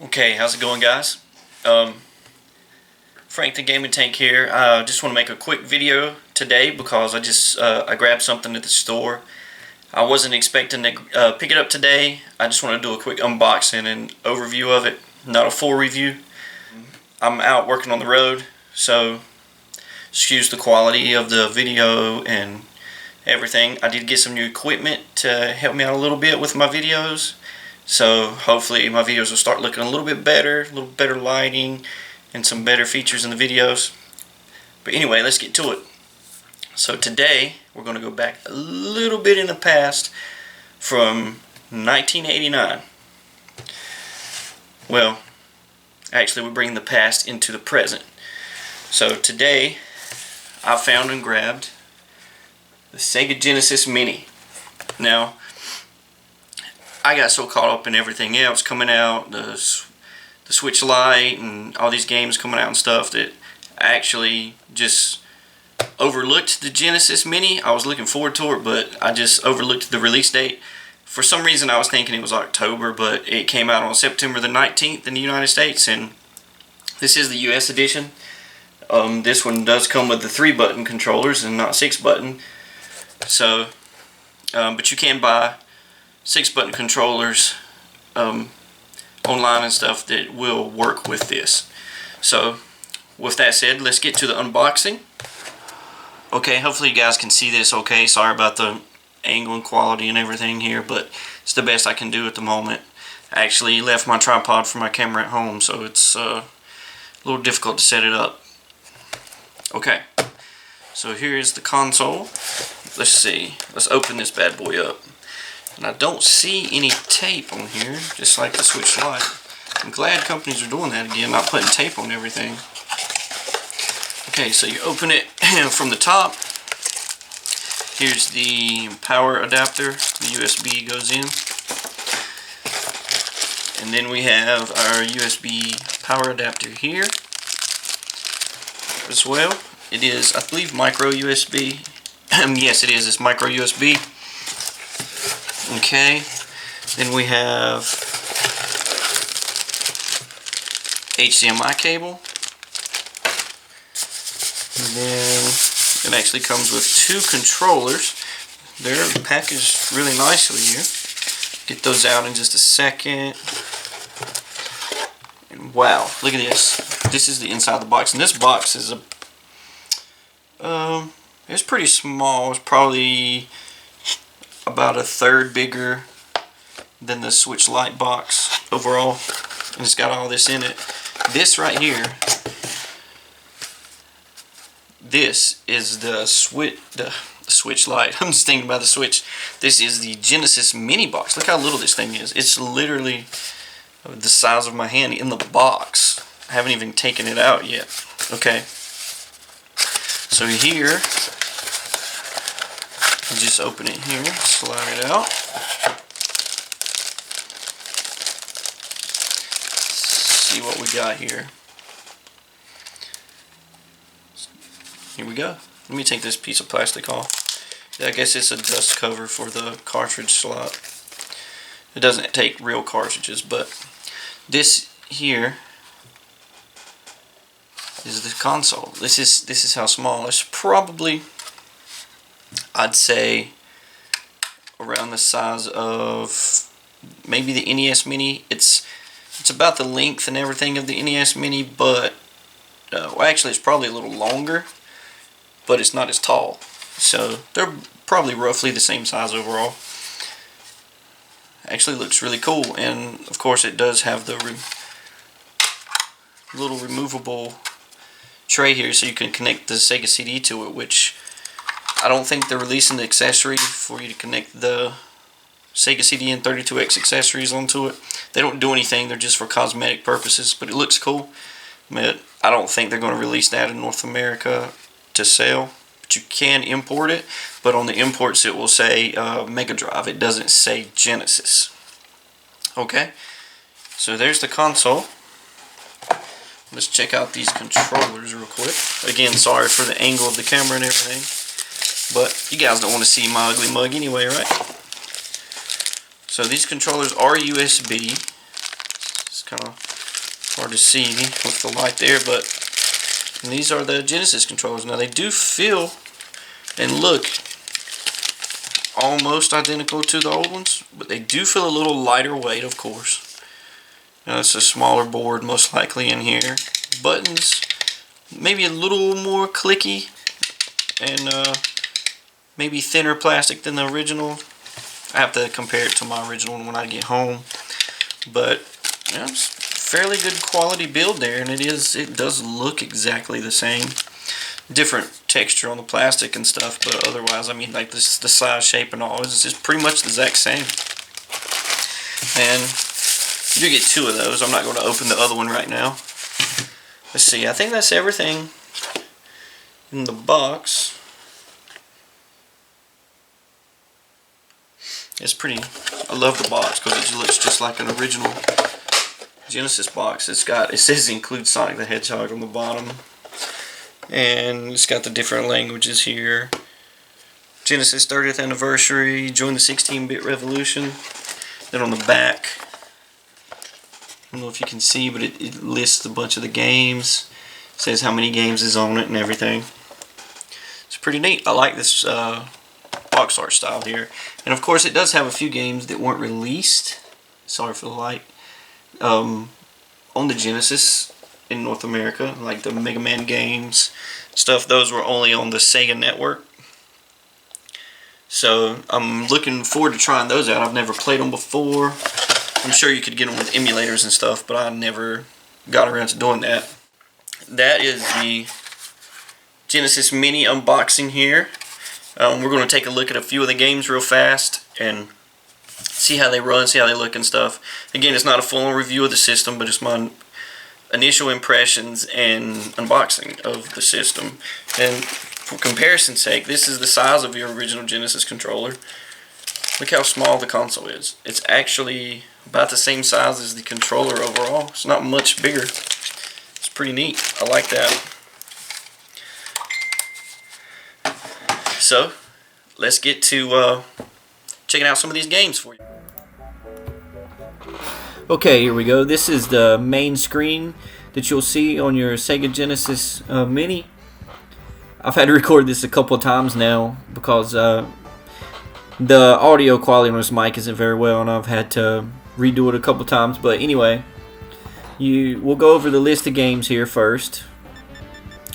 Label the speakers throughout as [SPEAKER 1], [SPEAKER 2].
[SPEAKER 1] Okay, how's it going, guys? Um, Frank the Gaming Tank here. I just want to make a quick video today because I grabbed something at the store. I wasn't expecting to pick it up today. I just want to do a quick unboxing and overview of it, not a full review. I'm out working on the road, so excuse the quality of the video and everything. I did get some new equipment to help me out a little bit with my videos. So hopefully my videos will start looking a little bit better, a little better lighting, and some better features in the videos. But anyway, let's get to it. So today we're going to go back a little bit in the past from 1989. Well, actually we're bringing the past into the present. So today I found and grabbed the Sega Genesis Mini. Now, I got so caught up in everything else coming out, the Switch Lite and all these games coming out and stuff, that I actually just overlooked the Genesis Mini. I was looking forward to it, but I just overlooked the release date. For some reason I was thinking it was October, but it came out on September the 19th in the United States, and this is the US edition. This one does come with the 3-button controllers and not 6-button. So, but you can buy 6-button controllers online and stuff that will work with this. So with that said, let's get to the unboxing. Okay, hopefully you guys can see this okay. Sorry about the angle and quality and everything here, but it's the best I can do at the moment. I actually left my tripod for my camera at home, so it's a little difficult to set it up. Okay, so here's the console. Let's see, let's open this bad boy up. And I don't see any tape on here, just like the Switch Lite. I'm glad companies are doing that again, not putting tape on everything. Okay, so you open it from the top. Here's the power adapter. The USB goes in. And then we have our USB power adapter here as well. It is, I believe, micro USB. Yes, it is. It's micro USB. Okay, then we have HDMI cable, and then it actually comes with 2 controllers. They're packaged really nicely here. Get those out in just a second. And wow, look at this. This is the inside of the box, and this box is it's pretty small. It's probably about a third bigger than the Switch Lite box overall, and it's got all this in it. This right here, this is the Switch Lite. I'm just thinking about the Switch. This is the Genesis Mini box. Look how little this thing is. It's literally the size of my hand in the box. I haven't even taken it out yet. Okay, so here, you just open it here, slide it out. See what we got here. Here we go. Let me take this piece of plastic off. I guess it's a dust cover for the cartridge slot. It doesn't take real cartridges, but this here is the console. This is how small. It's probably, I'd say, around the size of maybe the NES Mini. It's about the length and everything of the NES Mini, but well, actually it's probably a little longer, but it's not as tall. So they're probably roughly the same size overall. Actually looks really cool, and of course it does have the little removable tray here, so you can connect the Sega CD to it, which I don't think they're releasing the accessory for you to connect the Sega CD and 32X accessories onto it. They don't do anything, they're just for cosmetic purposes, but it looks cool. But I don't think they're going to release that in North America to sell. But you can import it, but on the imports it will say Mega Drive. It doesn't say Genesis. Okay, so there's the console. Let's check out these controllers real quick. Again, sorry for the angle of the camera and everything, but you guys don't want to see my ugly mug anyway, right? So these controllers are USB. kind of hard to see with the light there, but these are the Genesis controllers. Now they do feel and look almost identical to the old ones, but they do feel a little lighter weight, of course. Now it's a smaller board most likely in here. Buttons maybe a little more clicky and maybe thinner plastic than the original. I have to compare it to my original one when I get home, but yeah, it's fairly good quality build there, and it does look exactly the same. Different texture on the plastic and stuff, but otherwise, I mean, like the size, shape, and all is just pretty much the exact same. And you get two of those. I'm not going to open the other one right now. Let's see. I think that's everything in the box. It's pretty. I love the box because it looks just like an original Genesis box. It says include Sonic the Hedgehog on the bottom. And it's got the different languages here. Genesis 30th anniversary, join the 16-bit revolution. Then on the back, I don't know if you can see, but it lists a bunch of the games. It says how many games is on it and everything. It's pretty neat. I like this box art style here. And of course it does have a few games that weren't released. Sorry for the light. On the Genesis in North America, like the Mega Man games stuff, those were only on the Sega network. So I'm looking forward to trying those out. I've never played them before. I'm sure you could get them with emulators and stuff, but I never got around to doing that. That is the Genesis Mini unboxing here. We're going to take a look at a few of the games real fast and see how they run, see how they look and stuff. Again, it's not a full review of the system, but it's my initial impressions and unboxing of the system. And for comparison's sake, this is the size of your original Genesis controller. Look how small the console is. It's actually about the same size as the controller overall. It's not much bigger. It's pretty neat. I like that. So, let's get to checking out some of these games for you. Okay, here we go. This is the main screen that you'll see on your Sega Genesis Mini. I've had to record this a couple of times now because the audio quality on this mic isn't very well, and I've had to redo it a couple of times. But anyway, we'll go over the list of games here first.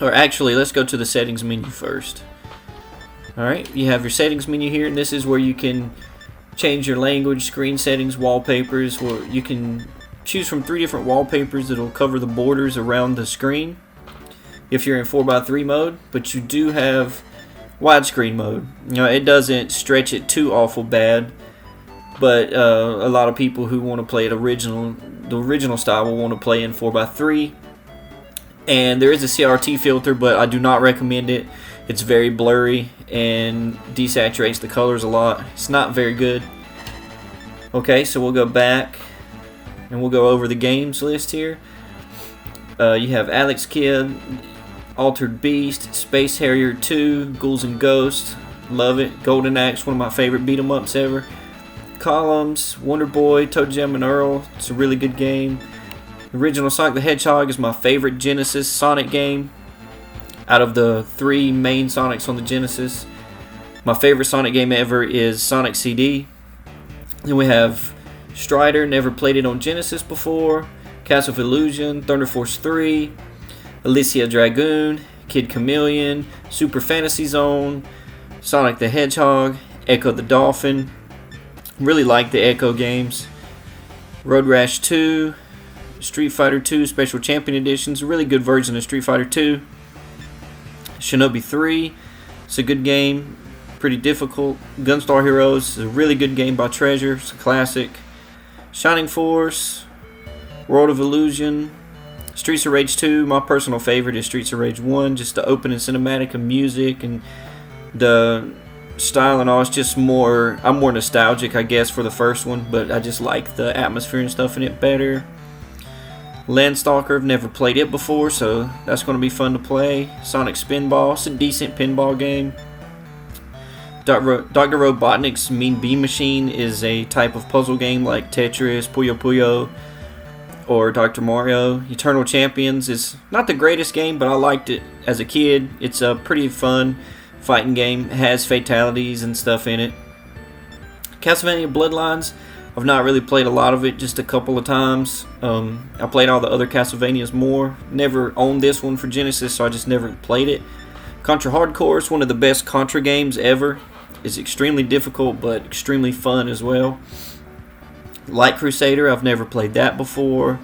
[SPEAKER 1] Or actually, let's go to the settings menu first. Alright, you have your settings menu here, and this is where you can change your language, screen settings, wallpapers. Where you can choose from 3 different wallpapers that will cover the borders around the screen if you're in 4:3 mode, but you do have widescreen mode. You know, it doesn't stretch it too awful bad, but a lot of people who want to play it the original style will want to play in 4:3. And there is a CRT filter, but I do not recommend it. It's very blurry and desaturates the colors a lot. It's not very good. Okay, so we'll go back and we'll go over the games list here. You have Alex Kidd, Altered Beast, Space Harrier 2, Ghouls and Ghosts, love it. Golden Axe, one of my favorite beat 'em ups ever. Columns, Wonder Boy, Toe Jam and Earl, it's a really good game. Original Sonic the Hedgehog is my favorite Genesis Sonic game out of the 3 main Sonics on the Genesis. My favorite Sonic game ever is Sonic CD. Then we have Strider, never played it on Genesis before. Castle of Illusion, Thunder Force 3, Alicia Dragoon, Kid Chameleon, Super Fantasy Zone, Sonic the Hedgehog, Echo the Dolphin. Really like the Echo games. Road Rash 2, Street Fighter 2 Special Champion Editions, a really good version of Street Fighter 2. Shinobi 3, it's a good game, pretty difficult. Gunstar Heroes is a really good game by Treasure, it's a classic. Shining Force, World of Illusion, Streets of Rage 2, my personal favorite is Streets of Rage 1, just the opening cinematic and music and the style and all. It's just more, I'm more nostalgic I guess for the first one, but I just like the atmosphere and stuff in it better. Landstalker, I've never played it before, so that's going to be fun to play. Sonic Spinball, it's a decent pinball game. Dr. Robotnik's Mean Bean Machine is a type of puzzle game like Tetris, Puyo Puyo,
[SPEAKER 2] or Dr. Mario. Eternal Champions is not the greatest game, but I liked it as a kid. It's a pretty fun fighting game. It has fatalities and stuff in it. Castlevania Bloodlines, I've not really played a lot of it, just a couple of times. I played all the other Castlevanias more. Never owned this one for Genesis, so I just never played it. Contra Hardcore is one of the best Contra games ever. It's extremely difficult, but extremely fun as well. Light Crusader, I've never played that before.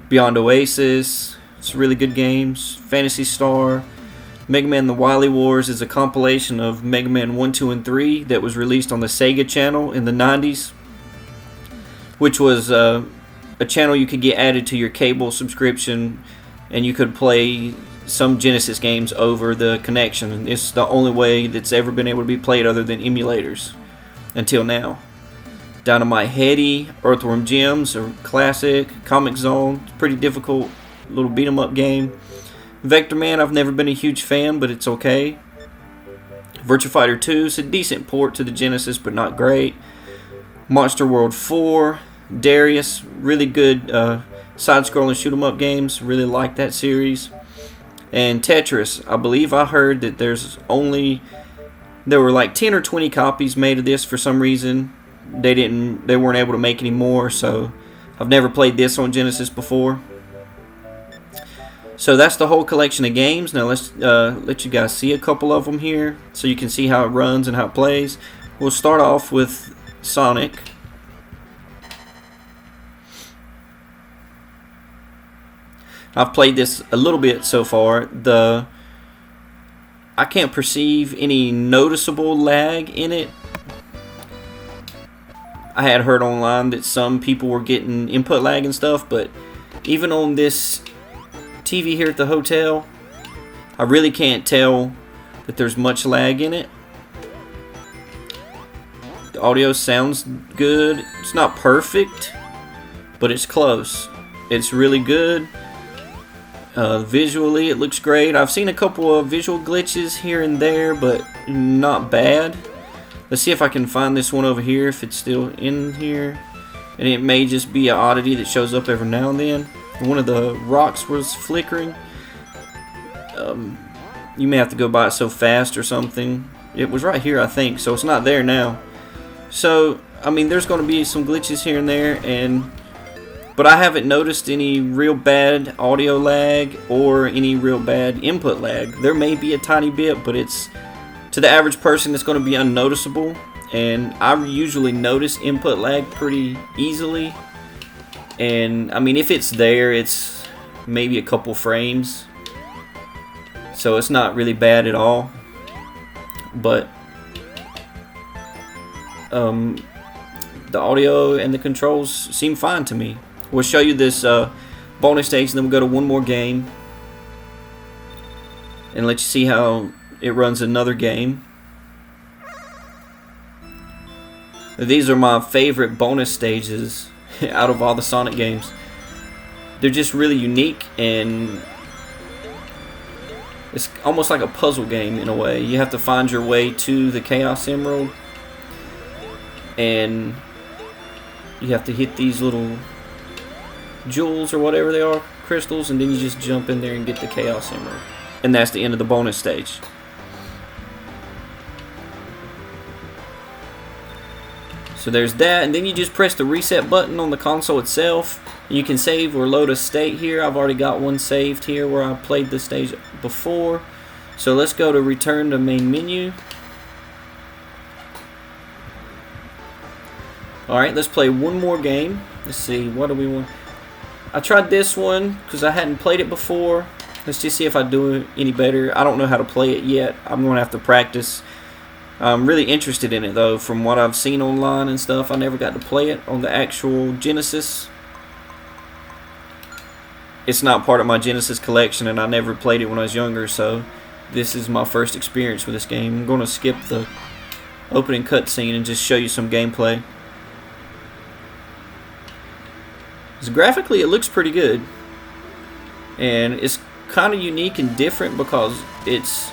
[SPEAKER 2] Beyond Oasis, it's really good games. Phantasy Star. Mega Man The Wily Wars is a compilation of Mega Man 1, 2, and 3 that was released on the Sega channel in the 90s, which was a channel you could get added to your cable subscription, and you could play some Genesis games over the connection. And it's the only way that's ever been able to be played other than emulators until now. Dynamite Heady, Earthworm Jim's a classic. Comic Zone, it's pretty difficult little beat 'em up game. Vector Man, I've never been a huge fan, but it's okay. Virtua Fighter 2 is a decent port to the Genesis, but not great. Monster World 4, Darius, really good side-scrolling shoot 'em up games. Really like that series. And Tetris, I believe I heard that there were like 10 or 20 copies made of this for some reason. They weren't able to make any more, so I've never played this on Genesis before. So that's the whole collection of games. Now let's let you guys see a couple of them here so you can see how it runs and how it plays. We'll start off with Sonic. I've played this a little bit so far. I can't perceive any noticeable lag in it. I had heard online that some people were getting input lag and stuff, but even on this TV here at the hotel, I really can't tell that there's much lag in it. The audio sounds good. It's not perfect, but it's close. It's really good. Visually, it looks great. I've seen a couple of visual glitches here and there, but not bad. Let's see if I can find this one over here, if it's still in here. And it may just be an oddity that shows up every now and then. One of the rocks was flickering. You may have to go by it so fast or something. It was right here, I think, so it's not there now. So, I mean, there's going to be some glitches here and there, but I haven't noticed any real bad audio lag or any real bad input lag. There may be a tiny bit, but it's, to the average person, it's going to be unnoticeable. And I usually notice input lag pretty easily. And I mean, if it's there, it's maybe a couple frames, so it's not really bad at all. But the audio and the controls seem fine to me. We'll show you this bonus stage, and then we'll go to one more game and let you see how it runs another game. These are my favorite bonus stages out of all the Sonic games. They're just really unique, and it's almost like a puzzle game in a way. You have to find your way to the Chaos Emerald, and you have to hit these little jewels or whatever they are, crystals, and then you just jump in there and get the Chaos Emerald. And that's the end of the bonus stage. So there's that, and then you just press the reset button on the console itself. You can save or load a state here. I've already got one saved here where I played the stage before. So let's go to return to main menu. Alright, let's play one more game. Let's see, what do we want? I tried this one because I hadn't played it before. Let's just see if I do any better. I don't know how to play it yet. I'm going to have to practice. I'm really interested in it though, from what I've seen online and stuff. I never got to play it on the actual Genesis. It's not part of my Genesis collection, and I never played it when I was younger, so this is my first experience with this game. I'm going to skip the opening cutscene and just show you some gameplay. So graphically, it looks pretty good, and it's kind of unique and different because it's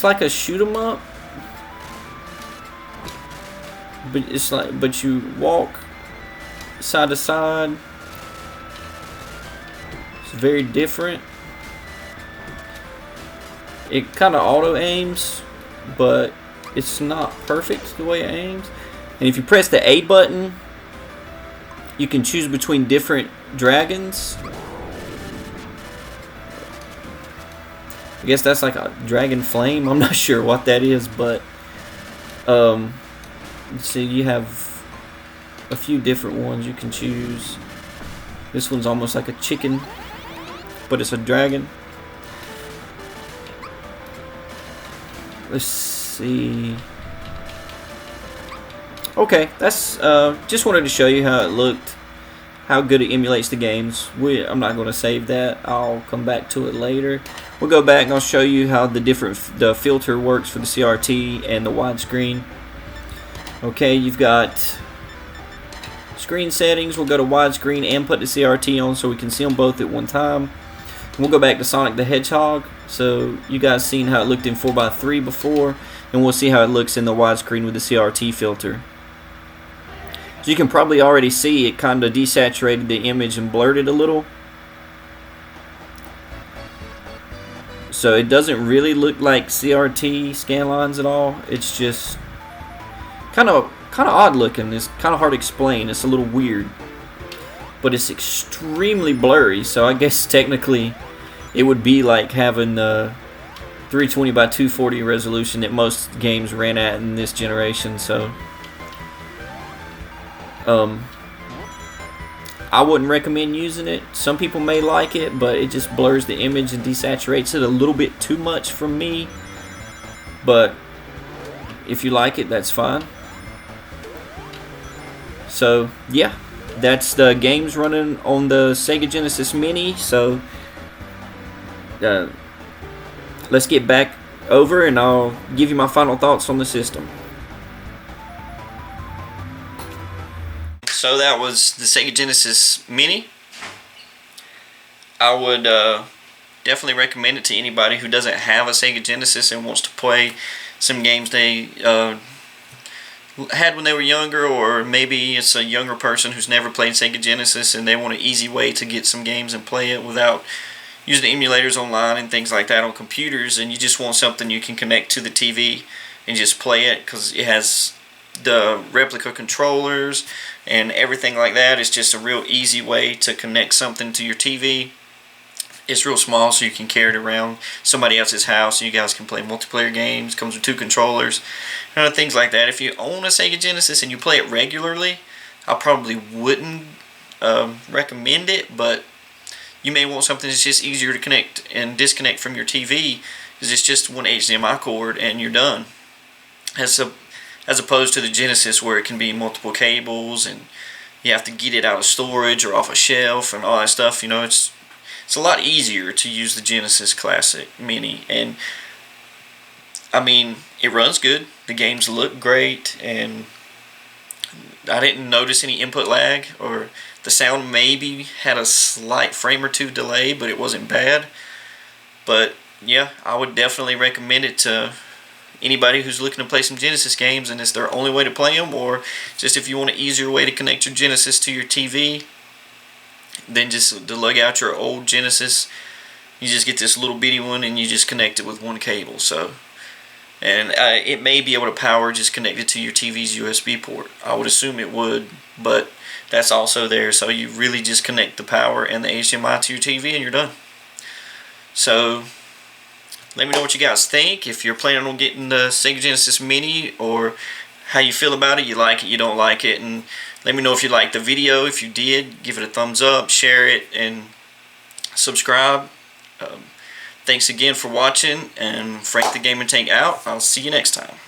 [SPEAKER 2] like a shoot 'em up. But you walk side to side, It's very different. It kind of auto aims, but it's not perfect the way it aims. And if you press the A button, you can choose between different dragons. I guess that's like a dragon flame. I'm not sure what that is, but let's see, you have a few different ones you can choose. This one's almost like a chicken, but it's a dragon. Let's see. Okay, that's just wanted to show you how it looked, how good it emulates the games. I'm not going to save that. I'll come back to it later. We'll go back and I'll show you how the filter works for the CRT and the widescreen. Okay, you've got screen settings. We'll go to widescreen and put the CRT on so we can see them both at one time. We'll go back to Sonic the Hedgehog. So you guys seen how it looked in 4:3 before, and we'll see how it looks in the widescreen with the CRT filter. So you can probably already see it kind of desaturated the image and blurred it a little. So it doesn't really look like CRT scan lines at all. It's just kind of odd looking. It's kind of hard to explain. It's a little weird, but it's extremely blurry. So I guess technically it would be like having the 320 by 240 resolution that most games ran at in this generation. So I wouldn't recommend using it. Some people may like it, but it just blurs the image and desaturates it a little bit too much for me. But if you like it, that's fine. So yeah, that's the games running on the Sega Genesis Mini. So let's get back over and I'll give you my final thoughts on the system.
[SPEAKER 1] So that was the Sega Genesis Mini. I would definitely recommend it to anybody who doesn't have a Sega Genesis and wants to play some games they had when they were younger, or maybe it's a younger person who's never played Sega Genesis and they want an easy way to get some games and play it without using emulators online and things like that on computers, and you just want something you can connect to the TV and just play it because it has the replica controllers and everything like that. It's just a real easy way to connect something to your TV. It's real small, so you can carry it around somebody else's house and you guys can play multiplayer games. Comes with 2 controllers, things like that. If you own a Sega Genesis and you play it regularly, I probably wouldn't recommend it, but you may want something that's just easier to connect and disconnect from your TV, because it's just one HDMI cord and you're done. As opposed to the Genesis, where it can be multiple cables and you have to get it out of storage or off a shelf and all that stuff. It's a lot easier to use the Genesis Classic Mini, and I mean, it runs good. The games look great, and I didn't notice any input lag, or the sound maybe had a slight frame or 2 delay, but it wasn't bad. But yeah, I would definitely recommend it to anybody who's looking to play some Genesis games and it's their only way to play them, or just if you want an easier way to connect your Genesis to your TV, then just to lug out your old Genesis, you just get this little bitty one and you just connect it with one cable. So, and it may be able to power just connected to your TV's USB port. I would assume it would, but that's also there. So you really just connect the power and the HDMI to your TV and you're done. So let me know what you guys think. If you're planning on getting the Sega Genesis Mini, or how you feel about it. You like it, you don't like it, and let me know if you liked the video. If you did, give it a thumbs up, share it, and subscribe. Thanks again for watching, and Frank the Gaming Tank out. I'll see you next time.